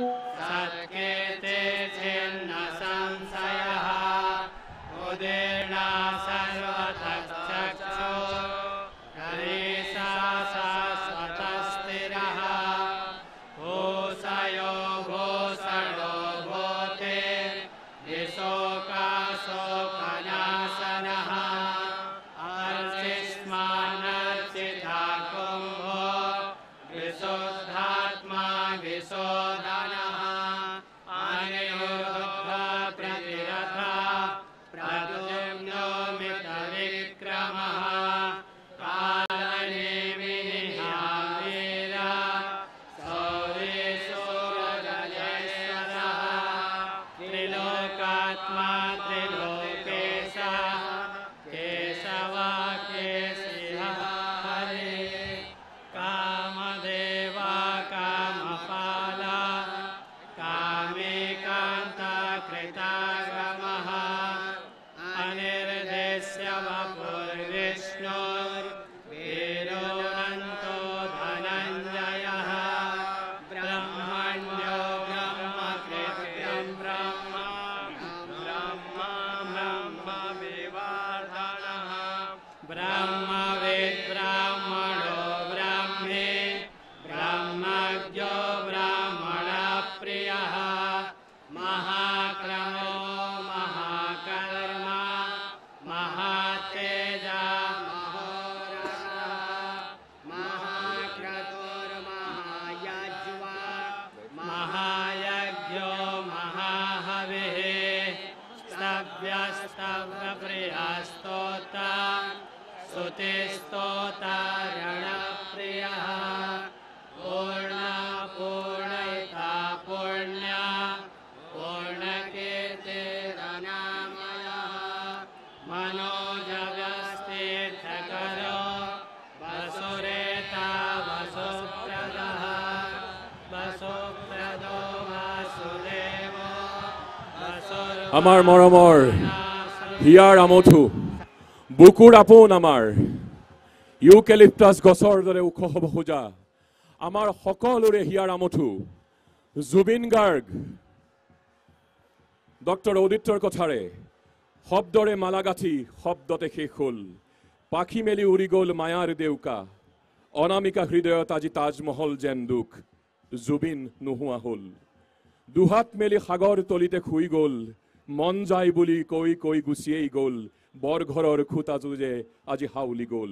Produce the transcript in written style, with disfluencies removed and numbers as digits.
सत्केते छिन्न संशयः उदीर्णा सर्वतश्चक्षु हरीशा शाश्वतस्थिरः भूषयो भूषणो भूते विशोकाशोकनाशनः अर्चिष्मान्नर्चिता कुम्भो विशुद्धात्मा विशोधनः अनिरुद्धप्रतिरथा प्रद्युम्नो मितविक्रमः कालनेमिनिहावीरा शौर्यशूरजयेश्वरः त्रिलोकात्मा त्रिलोकेशः केशवा केशिहः हरिः कामदेवा कामपाला कामेकान्ता कृतागमः अनिर्देश्य वपुर्विष्णुर्वीरोऽनन्तो धनञ्जयः ब्रह्मण्यो ब्रह्मकृत्यं ब्रह्म ब्रह्मविवर्धनः ब्रह्मविद् ब्राह्मणो ब्राह्मे ब्रह्मज्ञो ब्राह्मणप्रियः महाक्रमो महाकर्मा महातेजा महोरगः महाक्रतुर्महायज्वा महायज्ञो महाहविः स्तव्यस्तव्यप्रियस्तोता स्तुतिस्तोतारणप्रियः पूर्णा पूर्णयिता पुण्या पूर्णकीर्तिरनामयः मनोजव्यस्तीर्थकरो वसुरेता वसुप्रदः वसुप्रदो वासुदेवो আমাৰ মৰমৰ হিয়াৰ আমঠু বুকুৰ আপোন আমাৰ ইউকেলিপ্টাছ গছৰ দৰে ওখ হ'ব খোজা আমাৰ সকলোৰে হিয়াৰ আমঠু জুবিন গাৰ্গ ডক্টৰ অদিত্যৰ কথাৰে শব্দৰে মালাগাঠি শব্দতে শেষ হ'ল পাখি মেলি উৰি গ'ল মায়াৰ দেউকা অনামিকা হৃদয়ত আজি তাজমহল যেন দুখ জুবিন নোহোৱা হ'ল দুহাত মেলি সাগৰ তলিতে শুই গ'ল মন যায় বুলি কৈ কৈ গুচিয়েই গ'ল বৰঘৰৰ খুঁটা যুঁজে আজি হাউলি গ'ল